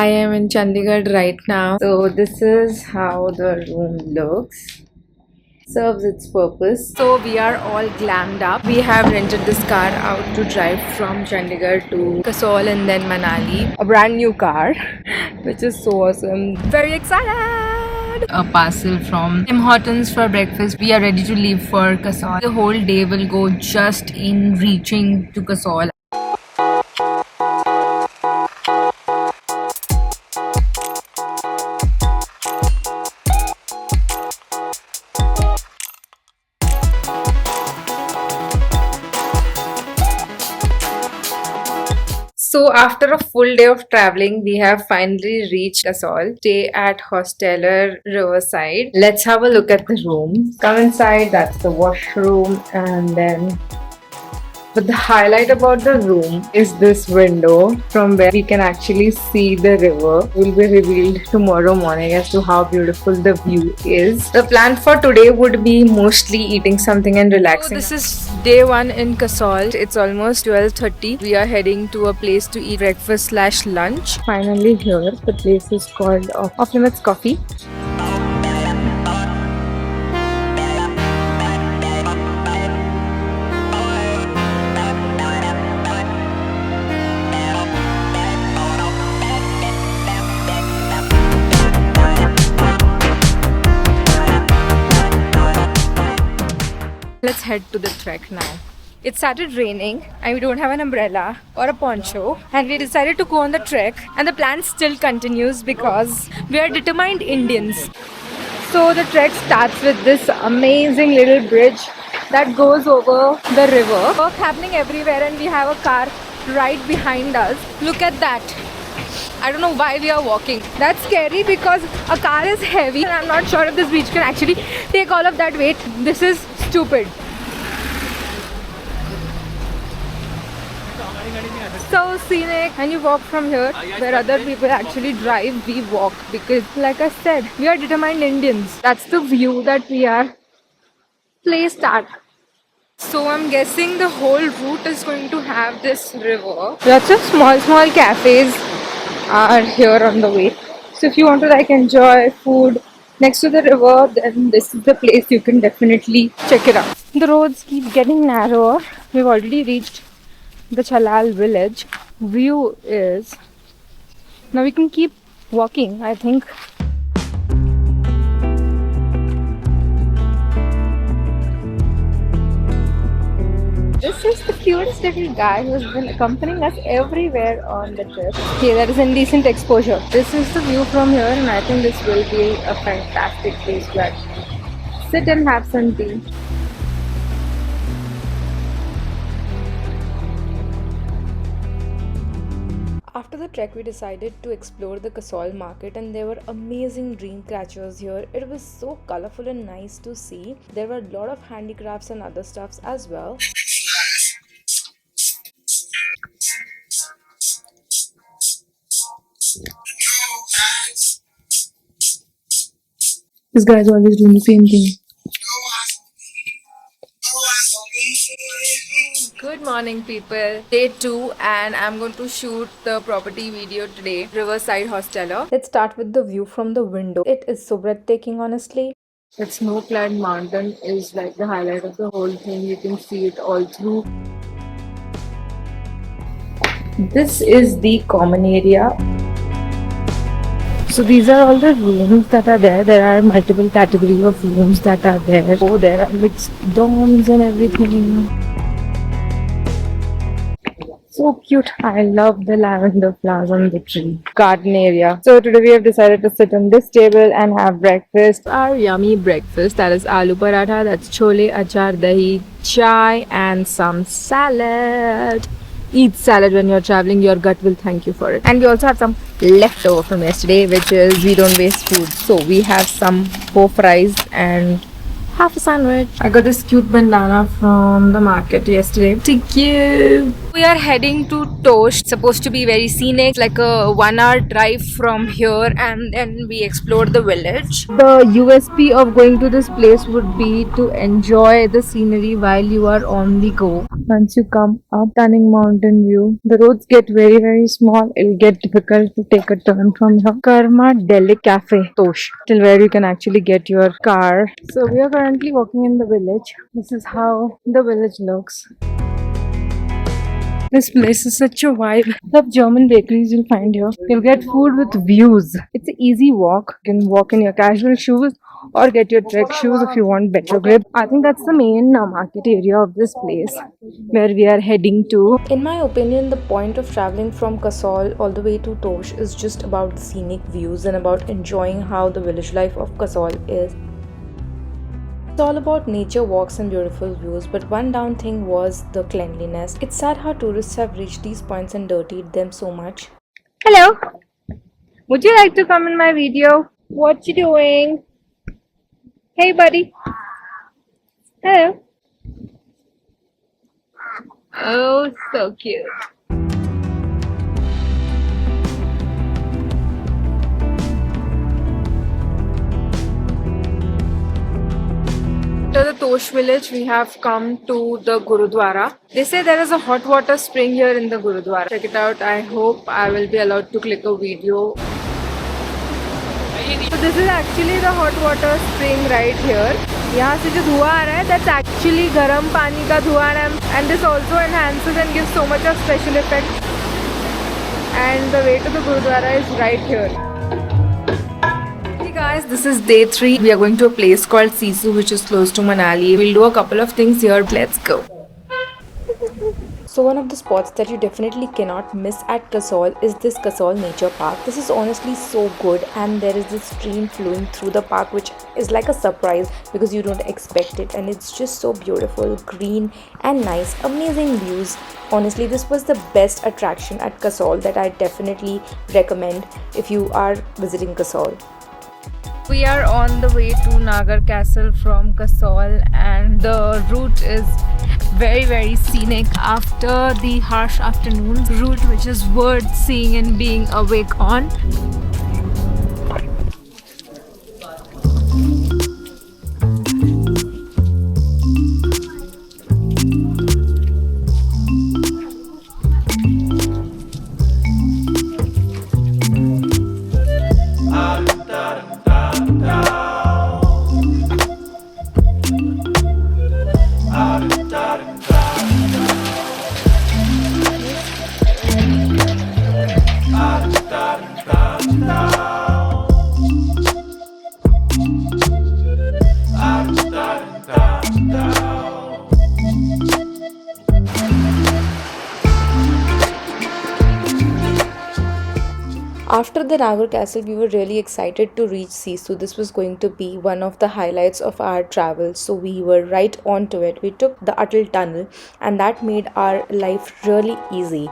am in Chandigarh right now. So this is how the room looks. Serves its purpose. So we are all glammed up. We have rented this car out to drive from Chandigarh to Kasol and then Manali. A brand new car, which is so awesome. Very excited! A parcel from Tim Hortons for breakfast. We are ready to leave for Kasol. The whole day will go just in reaching to Kasol. So after a full day of traveling, we have finally reached Kasol. Stay at Hosteller Riverside. Let's have a look at the room. Come inside, that's the washroom, and then but the highlight about the room is this window from where we can actually see the river. Will be revealed tomorrow morning as to how beautiful the view is. The plan for today would be mostly eating something and relaxing. So this is day 1 in Kasol. It's almost 12:30. We are heading to a place to eat breakfast/lunch. Finally here, the place is called Off Limits Coffee. Let's head to the trek now. It started raining and we don't have an umbrella or a poncho, and we decided to go on the trek, and the plan still continues because we are determined Indians. So the trek starts with this amazing little bridge that goes over the river. Work happening everywhere and we have a car right behind us. Look at that. I don't know why we are walking. That's scary because a car is heavy and I'm not sure if this bridge can actually take all of that weight. This is stupid. So scenic, and you walk from here where other people actually drive. We walk because, like I said, we are determined Indians. That's the view that we are placed at. So I'm guessing the whole route is going to have this river. Lots of small cafes are here on the way. So if you want to like enjoy food next to the river, then this is the place you can definitely check it out. The roads keep getting narrower. We've already reached the Chalal village. View is... Now we can keep walking, I think. This is the cutest little guy who has been accompanying us everywhere on the trip. Okay, that is indecent exposure. This is the view from here, and I think this will be a fantastic place to actually sit and have some tea. After the trek, we decided to explore the Kasol market, and there were amazing dream catchers here. It was so colorful and nice to see. There were a lot of handicrafts and other stuffs as well. This guy's always doing the same thing. Good morning, people. Day 2, and I'm going to shoot the property video today. Riverside Hosteller. Let's start with the view from the window. It is so breathtaking, honestly. That snow-clad mountain is like the highlight of the whole thing. You can see it all through. This is the common area. So these are all the rooms that are there. There are multiple categories of rooms that are there. Oh, there are mixed dorms and everything. So cute. I love the lavender flowers on the tree. Garden area. So today we have decided to sit on this table and have breakfast. Our yummy breakfast, that is aloo paratha, that's chole, achar, dahi, chai, and some salad. Eat salad when you're traveling, your gut will thank you for it. And we also have some leftover from yesterday, which is we don't waste food. So we have some 4 fries and Have a sandwich. I got this cute bandana from the market yesterday. Thank you. We are heading to Tosh. It's supposed to be very scenic, like a 1 hour drive from here, and then we explored the village. The USP of going to this place would be to enjoy the scenery while you are on the go. Once you come up, stunning mountain view. The roads get very small. It'll get difficult to take a turn from here. Karma Deli Cafe, Tosh, till where you can actually get your car. So we are currently walking in the village. This is how the village looks. This place is such a vibe. Love German bakeries you'll find here. You'll get food with views. It's an easy walk. You can walk in your casual shoes or get your trek shoes if you want better grip. I think that's the main market area of this place where we are heading to. In my opinion, the point of traveling from Kasol all the way to Tosh is just about scenic views and about enjoying how the village life of Kasol is. It's all about nature walks and beautiful views, but one down thing was the cleanliness. It's sad how tourists have reached these points and dirtied them so much. Hello. Would you like to come in my video? What you doing? Hey buddy. Hello. Oh, so cute. After the Tosh village, we have come to the Gurudwara. They say there is a hot water spring here in the Gurudwara. Check it out. I hope I will be allowed to click a video. So this is actually the hot water spring right here. यहाँ से जो धुआं आ रहा है, that's actually गर्म पानी का धुआं है, and this also enhances and gives so much of special effect. And the way to the Gurudwara is right here. Hey guys, this is day 3. We are going to a place called Sisu, which is close to Manali. We'll do a couple of things here. Let's go. So one of the spots that you definitely cannot miss at Kasol is this Kasol Nature Park. This is honestly so good, and there is this stream flowing through the park which is like a surprise because you don't expect it, and it's just so beautiful, green and nice, amazing views. Honestly, this was the best attraction at Kasol that I definitely recommend if you are visiting Kasol. We are on the way to Nagar Castle from Kasol, and the route is very scenic after the harsh afternoon route, which is worth seeing and being awake on. After the Nagar Castle, we were really excited to reach Sisu. This was going to be one of the highlights of our travel, so we were right on to it. We took the Atal Tunnel, and that made our life really easy.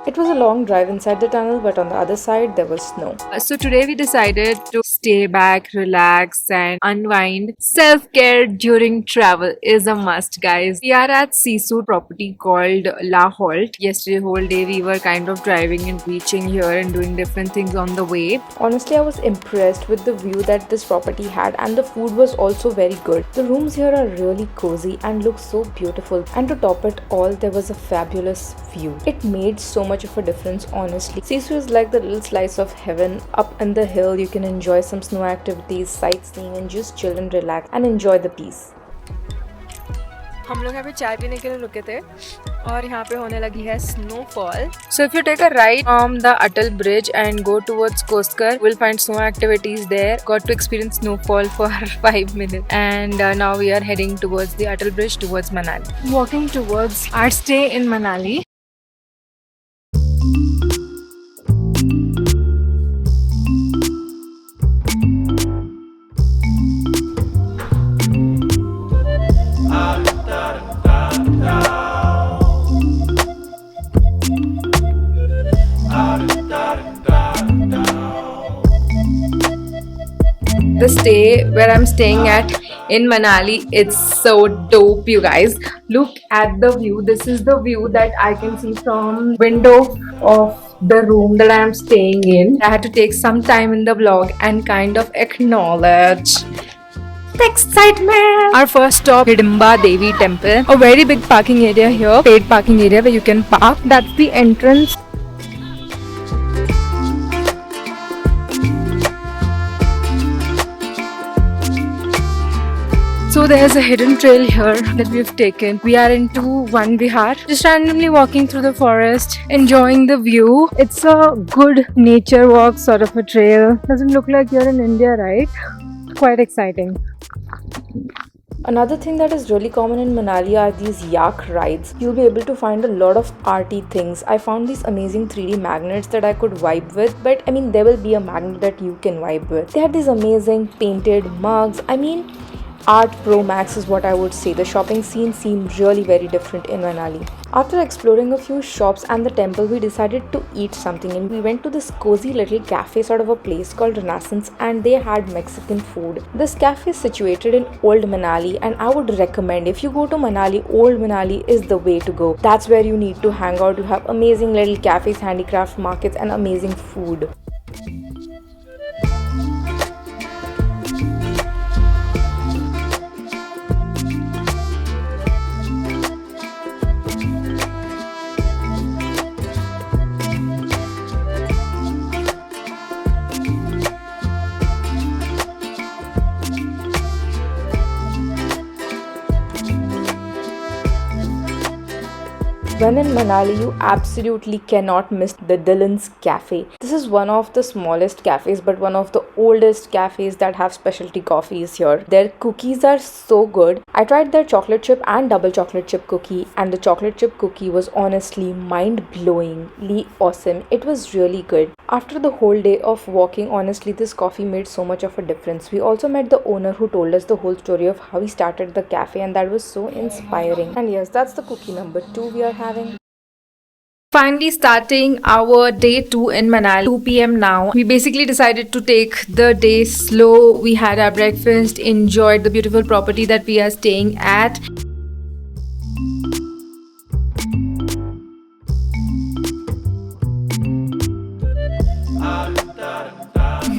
It was a long drive inside the tunnel, but on the other side there was snow. So today we decided to stay back, relax and unwind. Self-care during travel is a must, guys. We are at Sisu property called La Halt. Yesterday whole day we were kind of driving and reaching here and doing different things on the way. Honestly, I was impressed with the view that this property had, and the food was also very good. The rooms here are really cozy and look so beautiful, and to top it all, there was a fabulous view. It made so much of a difference, honestly. Sisu is like the little slice of heaven. Up in the hill, you can enjoy some snow activities, sightseeing, and just chill and relax and enjoy the peace. हम लोग यहाँ पे चाय पीने के लिए रुके थे और यहाँ पे होने लगी है snowfall. So if you take a ride from the Atal Bridge and go towards Koskar, we'll find snow activities there. Got to experience snowfall for 5 minutes, and now we are heading towards the Atal Bridge towards Manali. Walking towards our stay in Manali. The stay where I'm staying at in Manali, it's so dope, you guys. Look at the view. This is the view that I can see from window of the room that I am staying in. I had to take some time in the vlog and kind of acknowledge the excitement. Our first stop, Hidimba Devi Temple. A very big parking area here, paid parking area where you can park. That's the entrance. So there's a hidden trail here that we've taken. We are into Van Vihar, just randomly walking through the forest, enjoying the view. It's a good nature walk sort of a trail. Doesn't look like you're in India, right? Quite exciting. Another thing that is really common in Manali are these yak rides. You'll be able to find a lot of arty things. I found these amazing 3D magnets that I could vibe with, but I mean there will be a magnet that you can vibe with. They had these amazing painted mugs. I mean, Art Pro Max is what I would say. The shopping scene seemed really very different in Manali. After exploring a few shops and the temple, we decided to eat something, and we went to this cozy little cafe sort of a place called Renaissance, and they had Mexican food. This cafe is situated in Old Manali, and I would recommend, if you go to Manali, Old Manali is the way to go. That's where you need to hang out. You have amazing little cafes, handicraft markets, and amazing food. When in Manali, you absolutely cannot miss the Dylan's Cafe. This is one of the smallest cafes but one of the oldest cafes that have specialty coffees here. Their cookies are so good. I tried their chocolate chip and double chocolate chip cookie, and the chocolate chip cookie was honestly mind-blowingly awesome. It was really good. After the whole day of walking, honestly this coffee made so much of a difference. We also met the owner who told us the whole story of how he started the cafe, and that was so inspiring. And yes, that's the cookie number 2 we are having. Finally starting our day 2 in Manali, 2 p.m. now. We basically decided to take the day slow. We had our breakfast, enjoyed the beautiful property that we are staying at.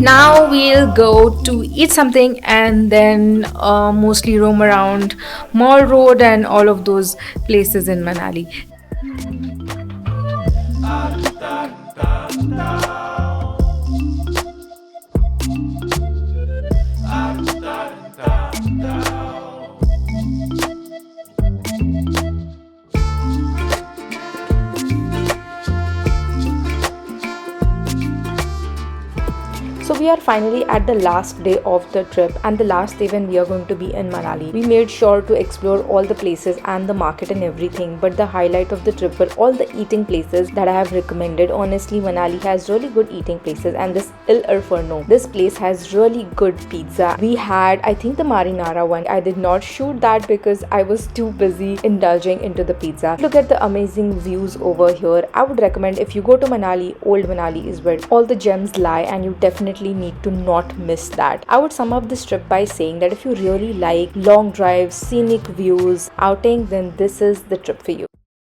Now we'll go to eat something and then mostly roam around Mall Road and all of those places in Manali. So we are finally at the last day of the trip and the last day when we are going to be in Manali. We made sure to explore all the places and the market and everything, but the highlight of the trip were all the eating places that I have recommended. Honestly, Manali has really good eating places, and this Il Inferno, this place has really good pizza. We had, I think, the marinara one. I did not shoot that because I was too busy indulging into the pizza. Look at the amazing views over here. I would recommend, if you go to Manali, Old Manali is where all the gems lie, and you definitely need to not miss that. I would sum up this trip by saying that if you really like long drives, scenic views, outing, then this is the trip for you.